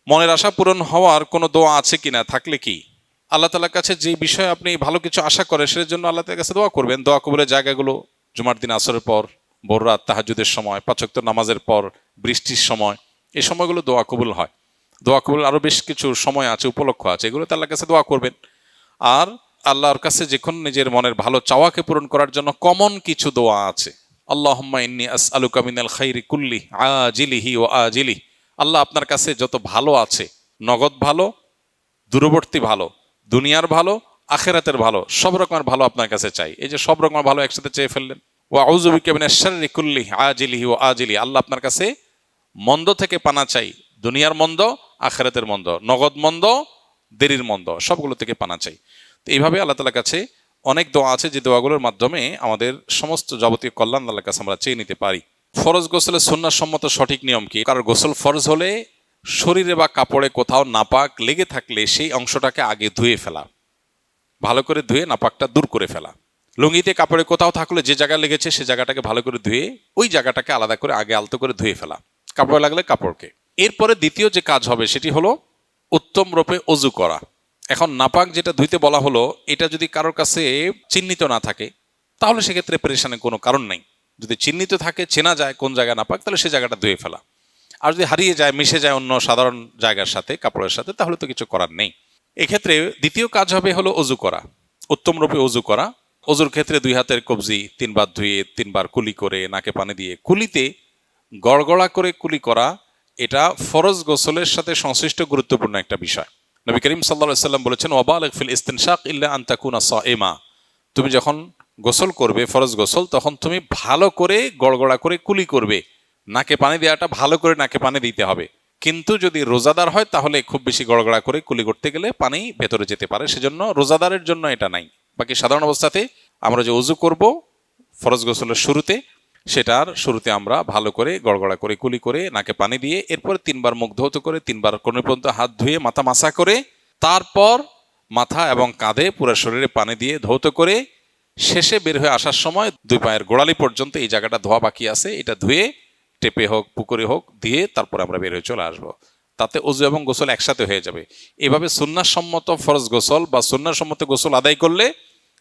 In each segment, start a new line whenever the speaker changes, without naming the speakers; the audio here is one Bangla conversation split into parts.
মনের আশা পূরণ হওয়ার কোনো দোয়া আছে কিনা, থাকলে কি আল্লাহ তাআলার কাছে যে বিষয়ে আপনি ভালো কিছু আশা করেন সেটার জন্য আল্লাহ তাআলার কাছে দোয়া করবেন। দোয়া কবুলের জায়গাগুলো জুমার দিন আসরের পর, ভোর রাত তাহাজ্জুদের সময়, পাঁচ ওয়াক্ত নামাজের পর, বৃষ্টির সময়, এই সময়গুলো দোয়া কবুল হয়। দোয়া কবুল আরও বেশ কিছু সময় আছে, উপলক্ষ আছে, এগুলোতে আল্লাহর কাছে দোয়া করবেন। আর আল্লাহর কাছে যখন নিজের মনের ভালো চাওয়াকে পূরণ করার জন্য কমন কিছু দোয়া আছে। আল্লাহুম্মা ইন্নী আসআলুকা মিনাল খাইরি কুল্লি আজিলিহি ওয়া আজিলিহি। আল্লাহ আপনার কাছে যত ভালো আছে, নগদ ভালো, দূরবর্তী ভালো, দুনিয়ার ভালো, আখেরাতের ভালো, সব রকমের ভালো আপনার কাছে চাই। এই যে সব রকমের ভালো একসাথে চেয়ে ফেললেন। ওয়া আউযু বিকা মিনাশ শাররি কুল্লি আজিলিহি ওয়া আজিলিহি। আল্লাহ আপনার কাছে মন্দ থেকে পানা চাই, দুনিয়ার মন্দ, আখেরাতের মন্দ, নগদ মন্দ, দেরির মন্দ, সবগুলো থেকে পানা চাই। তো এইভাবে আল্লাহ তাআলার কাছে অনেক দোয়া আছে যে দোয়াগুলোর মাধ্যমে আমাদের সমস্ত যাবতীয় কল্যাণ আল্লাহর কাছে আমরা চেয়ে নিতে পারি। ফরজ গোসলের সুন্নাহ সম্মত সঠিক নিয়ম কি? কারণ গোসল ফরজ হলে শরীরে বা কাপড়ে কোথাও নাপাক লেগে থাকলে সেই অংশটাকে আগে ধুয়ে ফেলা, ভালো করে ধুয়ে নাপাকটা দূর করে ফেলা। লুঙ্গিতে কাপড়ে কোথাও থাকলে যে জায়গা লেগেছে সে জায়গাটাকে ভালো করে ধুয়ে ওই জায়গাটাকে আলাদা করে আগে আলতো করে ধুয়ে ফেলা, কাপড়ে লাগলে কাপড়কে। এরপরে দ্বিতীয় যে কাজ হবে সেটি হলো উত্তম রূপে অজু করা। এখন নাপাক যেটা ধুইতে বলা হলো, এটা যদি কারোর কাছে চিহ্নিত না থাকে তাহলে সেক্ষেত্রে পেরেশানের কোনো কারণ নেই। যদি চিহ্নিত থাকে, চেনা যায় কোন জায়গা নাপাক, তাহলে সে জায়গাটা ধুয়ে ফেলা। আর যদি হারিয়ে যায়, মিশে যায় অন্য সাধারণ জায়গার সাথে, কাপড়ের সাথে, তাহলে তো কিছু করার নেই। এক্ষেত্রে দ্বিতীয় কাজ হবে হলো অজু করা, উত্তম রূপে অজু করা। অজুর ক্ষেত্রে দুই হাতের কবজি তিনবার ধুয়ে, তিনবার কুলি করে, নাকে পানি দিয়ে, কুলিতে গড়গড়া করে কুলি করা, এটা ফরজ গোসলের সাথে সংশ্লিষ্ট গুরুত্বপূর্ণ একটা বিষয়। নবী করিম সাল্লাল্লাহু আলাইহি ওয়াসাল্লাম বলেছেন, ওয়াবালিগ ফিল ইস্তিনশাক ইল্লা আন তাকুনা সাইমা। তুমি যখন গোসল করবে, ফরজ গোসল, তখন তুমি ভালো করে গড়গড়া করে কুলি করবে। নাকে পানি দেওয়াটা ভালো করে নাকে পানি দিতে হবে। কিন্তু যদি রোজাদার হয় তাহলে খুব বেশি গড়গড়া করে কুলি করতে গেলে পানি ভেতরে যেতে পারে, সেজন্য রোজাদারের জন্য এটা নাই। বাকি সাধারণ অবস্থাতে আমরা যে ওযু করব ফরজ গোসলের শুরুতে, সেটার শুরুতে আমরা ভালো করে গড়গড়া করে কুলি করে নাকে পানি দিয়ে, এরপর তিনবার মুখ ধৌত করে, তিনবার কোণ পর্যন্ত হাত ধুয়ে মাথা মাসা করে, তারপর মাথা এবং কাঁধে পুরো শরীরে পানি দিয়ে ধৌত করে, শেষে বের হয়ে আসার সময় দুই পায়ের গোড়ালি পর্যন্ত এই জায়গাটা ধোয়া বাকি আছে, এটা ধুয়ে টেপে হোক পুকুরে হোক দিয়ে তারপর আমরা বের হয়ে চলে আসবো। তাতে ওযু এবং গোসল একসাথে হয়ে যাবে। এভাবে সুন্নাহ সম্মত ফরজ গোসল বা সুন্নাহ সম্মত গোসল আদায় করলে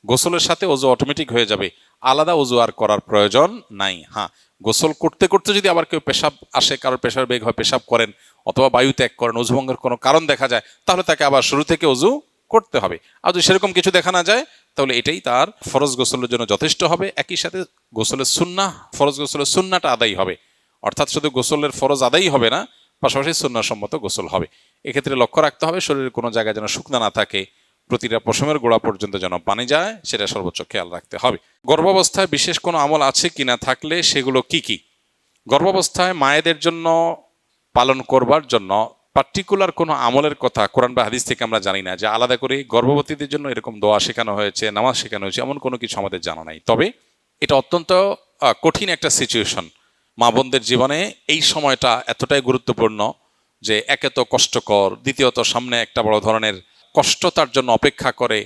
গোসলের সাথে ওযু অটোমেটিক হয়ে যাবে, আলাদা ওযু আর করার প্রয়োজন নাই। হ্যাঁ, গোসল করতে করতে যদি আবার কেউ পেশাব আসে, কারোর পেশার বেগ হয়, পেশাব করেন অথবা বায়ু ত্যাগ করেন, ওযু ভঙ্গের কোনো কারণ দেখা যায়, তাহলে তাকে আবার শুরু থেকে ওযু করতে হবে। আর যদি সেরকম কিছু দেখা না যায় তাহলে এটাই তার ফরজ গোসলের জন্য যথেষ্ট হবে। একই সাথে গোসলের সুন্নাহ, ফরজ গোসলের সুন্নাহটা আদায় হবে, অর্থাৎ শুধু গোসলের ফরজ আদায়ই হবে না, পাশাপাশি সুন্নাহ সম্মত গোসল হবে। এক্ষেত্রে লক্ষ্য রাখতে হবে শরীরের কোনো জায়গায় যেন শুকনা না থাকে, প্রতিটা পশমের গোড়া পর্যন্ত যেন পানি যায়, সেটা সর্বোচ্চ খেয়াল রাখতে হবে। গর্ভাবস্থায় বিশেষ কোনো আমল আছে কিনা, থাকলে সেগুলো কি কি? গর্ভাবস্থায় মায়েদের জন্য পালন করবার জন্য পার্টিকুলার কোনো আমলের কথা কোরআন বা হাদিস থেকে আমরা জানি না, যে আলাদা করে গর্ভবতীদের জন্য এরকম দোয়া শেখানো হয়েছে, নামাজ শেখানো হয়েছে, এমন কোনো কিছু আমাদের জানা নাই। তবে এটা অত্যন্ত কঠিন একটা সিচুয়েশন। মা বোনদের জীবনে এই সময়টা এতটাই গুরুত্বপূর্ণ যে একে তো কষ্টকর, দ্বিতীয়ত সামনে একটা বড় ধরনের কষ্ট তার জন্য অপেক্ষা করে।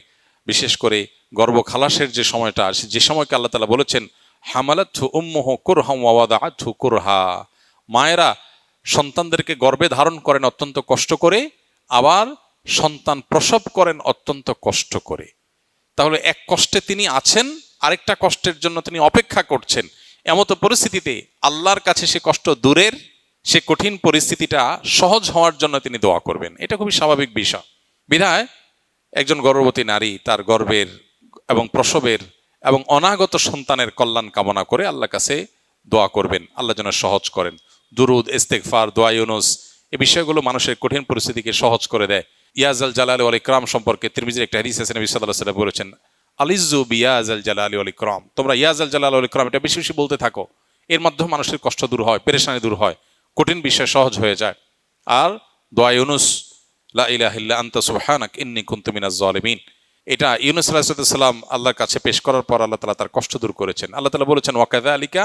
বিশেষ করে গর্ভ খালাসের যে সময়টা, যে সময়কে আল্লাহ তাআলা বলেছেন হামালাতহু উম্মুহু কুরহাম ওয়া ওয়াদাআতহু কুরহা, মায়েরা সন্তানদেরকে গর্ভে ধারণ করেন অত্যন্ত কষ্ট করে, আবার সন্তান প্রসব করেন অত্যন্ত কষ্ট করে। তাহলে এক কষ্টে তিনি আছেন, আরেকটা কষ্টের জন্য তিনি অপেক্ষা করছেন। এমতো পরিস্থিতিতে আল্লাহর কাছে সে কষ্ট দূরের, সে কঠিন পরিস্থিতিটা সহজ হওয়ার জন্য তিনি দোয়া করবেন। এটা খুবই স্বাভাবিক বিষয়। বিধায় একজন গর্ভবতী নারী তার গর্ভের এবং প্রসবের এবং অনাগত সন্তানের কল্যাণ কামনা করে আল্লাহর কাছে দোয়া করবেন, আল্লাহ যেন সহজ করেন। দুরুদ, ইস্তেগফার, দোয়া ইউনুস, এই বিষয়গুলো মানুষের কঠিন পরিস্থিতিকে সহজ করে দেয়। ইয়াজাল জালালি ওয়াল ইকরাম সম্পর্কে তিরমিজির একটা হাদিস আছে, নবী সাল্লাল্লাহু আলাইহি ওয়াসাল্লাম বলেছেন, আলিজ্জু বিয়াজাল জালালি ওয়াল ইকরাম, তোমরা ইয়াজাল জালালি ওয়াল ইকরাম এটা বেশি বেশি বলতে থাকো। এর মাধ্যমে মানুষের কষ্ট দূর হয়, পেরেশানি দূর হয়, কঠিন বিষয় সহজ হয়ে যায়। আর দোয়া ইউনুস, লা ইলাহা ইল্লা আনতা সুবহানাক ইন্নী কুনতু মিনাজ জালিমিন, এটা ইউনুস আলাইহিস সালাম আল্লাহর কাছে পেশ করার পর আল্লাহ তাআলা তার কষ্ট দূর করেছেন। আল্লাহ তাআলা বলেছেন, ওয়া কাযালিকা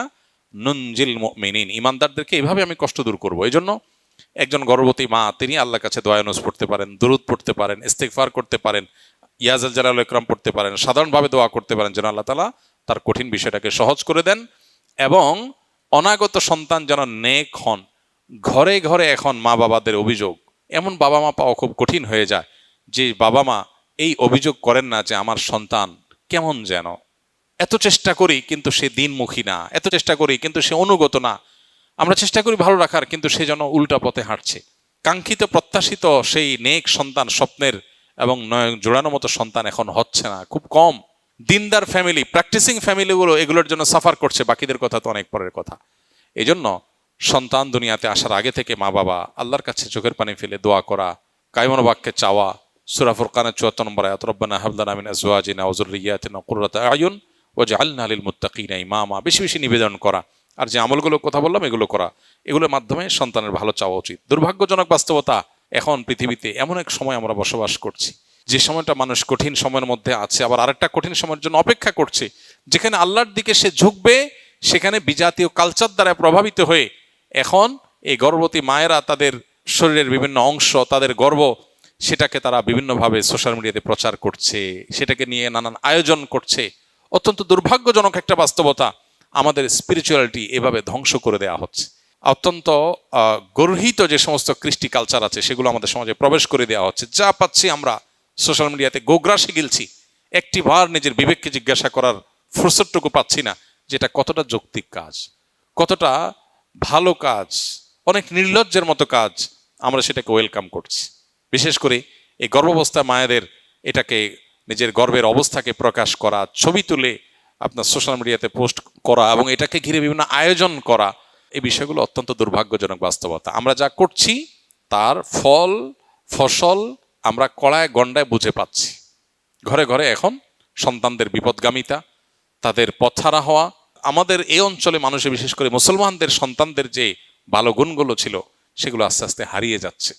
নুনজিল মুমিনিন, ঈমানদারদেরকে এভাবে আমি কষ্ট দূর করব। এইজন্য একজন গর্ভবতী মা তিনি আল্লাহর কাছে দোয়া ইউনুস পড়তে পারেন, দুরূদ পড়তে পারেন, ইস্তিগফার করতে পারেন, ইয়াজাল জালাল ওয়াল ইকরাম পড়তে পারেন, সাধারণভাবে দোয়া করতে পারেন যেন আল্লাহ তাআলা তার কঠিন বিষয়টাকে সহজ করে দেন এবং অনাগত সন্তান যেন নেক হন। ঘরে ঘরে এখন মা বাবাদের অভিযোগ এমন বাবা মা পাওয়া খুব কঠিন হয়ে যায় যে বাবা মা এই অভিযোগ করেন না যে আমার সন্তান কেমন যেন, এত চেষ্টা করি কিন্তু সে দিনমুখী না, এত চেষ্টা করি কিন্তু সে অনুগত না, আমরা চেষ্টা করি ভালো রাখার কিন্তু সে যেন উল্টা পথে হাঁটছে। কাঙ্ক্ষিত প্রত্যাশিত সেই নেক সন্তান, স্বপ্নের এবং নয়ন জোড়ানো মতো সন্তান এখন হচ্ছে না, খুব কম। দিনদার ফ্যামিলি, প্র্যাকটিসিং ফ্যামিলিগুলো এগুলোর জন্য সাফার করছে, বাকিদের কথা তো অনেক পরের কথা। এই জন্য সন্তান দুনিয়াতে আসার আগে থেকে মা বাবা আল্লাহর কাছে চোখের পানি ফেলে দোয়া করা, কায়মন বাক্যে চাওয়া, সূরা ফুরকানের 74 নম্বর আয়াত, রব্বানা হাব লানা মিন আজওয়াজিনা ওয়া যুররিয়্যাতিনা কুররাতা আয়ুন ওয়াজআলনা লিল মুত্তাকিনা ইমামা, বেশি বেশি নিবেদন করা, আর যে আমলগুলো কথা বললাম এগুলো করা, এগুলোর মাধ্যমে সন্তানের ভালো চাওয়া উচিত। দুর্ভাগ্যজনক বাস্তবতা, এখন পৃথিবীতে এমন এক সময় আমরা বসবাস করছি যে সময়টা মানুষ কঠিন সময়ের মধ্যে আছে, আবার আরেকটা কঠিন সময়ের জন্য অপেক্ষা করছে, যেখানে আল্লাহর দিকে সে ঝুঁকবে, সেখানে বিজাতীয় কালচার দ্বারা প্রভাবিত হয়ে এখন এই গর্ভবতী মায়েরা তাদের শরীরের বিভিন্ন অংশ, তাদের গর্ভ, সেটাকে তারা বিভিন্নভাবে সোশ্যাল মিডিয়াতে প্রচার করছে, সেটাকে নিয়ে নানান আয়োজন করছে। অত্যন্ত দুর্ভাগ্যজনক একটা বাস্তবতা, আমাদের স্পিরিচুয়ালিটি এভাবে ধ্বংস করে দেওয়া হচ্ছে। অত্যন্ত গর্হিত যে সমস্ত কৃষ্টি কালচার আছে সেগুলো আমাদের সমাজে প্রবেশ করে দেওয়া হচ্ছে। যা পাচ্ছি আমরা সোশ্যাল মিডিয়াতে গোগ্রাসে গিলছি, একটি বার নিজের বিবেককে জিজ্ঞাসা করার ফুরসতটুকু পাচ্ছি না যেটা কতটা যৌক্তিক কাজ, কতটা ভালো কাজ, অনেক নির্লজ্জের মতো কাজ, আমরা সেটাকে ওয়েলকাম করছি। বিশেষ করে এই গর্ভাবস্থা মায়েদের এটাকে নিজের গর্ভের অবস্থাকে প্রকাশ করা, ছবি তুলে আপনার সোশ্যাল মিডিয়াতে পোস্ট করা এবং এটাকে ঘিরে বিভিন্ন আয়োজন করা, এই বিষয়গুলো অত্যন্ত দুর্ভাগ্যজনক বাস্তবতা। আমরা যা করছি তার ফসল আমরা কড়ায় গন্ডায় বুঝে পাচ্ছি। ঘরে ঘরে এখন সন্তানদের বিপদগামিতা, তাদের পথহারা হওয়া, আমাদের এই অঞ্চলে মানুষের, বিশেষ করে মুসলমানদের সন্তানদের যে ভালো গুণগুলো ছিল সেগুলো আস্তে আস্তে হারিয়ে যাচ্ছে।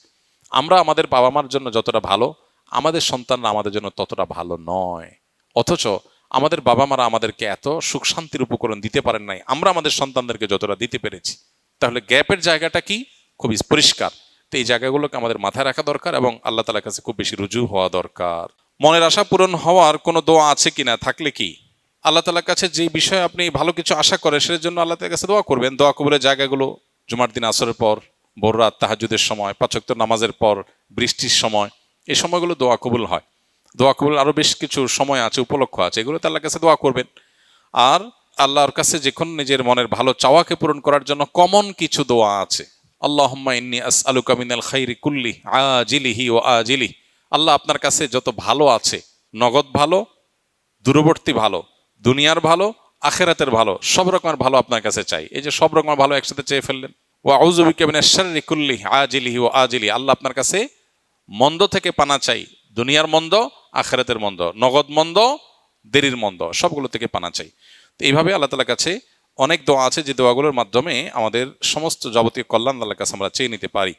আমরা আমাদের বাবা মার জন্য যতটা ভালো, আমাদের সন্তানরা আমাদের জন্য ততটা ভালো নয়। অথচ আমাদের বাবা মারা আমাদেরকে এত সুখ শান্তির উপকরণ দিতে পারেন নাই, আমরা আমাদের সন্তানদেরকে যতটা দিতে পেরেছি। তাহলে গ্যাপের জায়গাটা কি, খুবই পরিষ্কার। তো এই জায়গাগুলোকে আমাদের মাথায় রাখা দরকার এবং আল্লাহ তাআলার কাছে খুব বেশি রুজু হওয়া দরকার। মনের আশা পূরণ হওয়ার কোনো দোয়া আছে কিনা, থাকলে কি আল্লাহ তাআলার কাছে যে বিষয়ে আপনি ভালো কিছু আশা করেন সেটার জন্য আল্লাহ তাআলার কাছে দোয়া করবেন। দোয়া কবুলের জায়গাগুলো জুমার দিন আসরের পর, ভোর রাত তাহাজ্জুদের সময়, 5 ওয়াক্ত নামাজের পর, বৃষ্টির সময়, এই সময়গুলো দোয়া কবুল হয়। দোয়া কবুল আরো বেশ কিছু সময় আছে, উপলক্ষ আছে, এগুলো তো আল্লাহর কাছে দোয়া করবেন। আর আল্লাহর কাছে যখন নিজের মনের ভালো চাওয়াকে পূরণ করার জন্য কমন কিছু দোয়া আছে। আল্লাহুম্মা ইন্নী আসআলুকা মিনাল খাইরি কুল্লি আজিলিহি ওয়া আজিলিহি, আল্লাহ আপনার কাছে যত ভালো আছে, নগদ ভালো, দূরবর্তী ভালো, দুনিয়ার ভালো, আখিরাতের ভালো, সব রকমের ভালো আপনার কাছে চাই। এই যে সব রকমের ভালো একসাথে চেয়ে ফেললেন। ওয়া আউযু বিকা মিনাশ শাররি কুল্লি আজিলিহি ওয়া আজিলিহি, আল্লাহ আপনার কাছে মন্দ থেকে পানা চাই, দুনিয়ার মন্দ, আখিরাতের মন্দ, নগদ মন্দ, দেরির মন্দ, সবগুলো থেকে পানা চাই। তো এইভাবে আল্লাহ তাআলার কাছে অনেক দোয়া আছে যে দোয়াগুলোর মাধ্যমে আমাদের সমস্ত যাবতীয় কল্যাণ আল্লাহর কাছে আমরা চেয়ে নিতে পারি।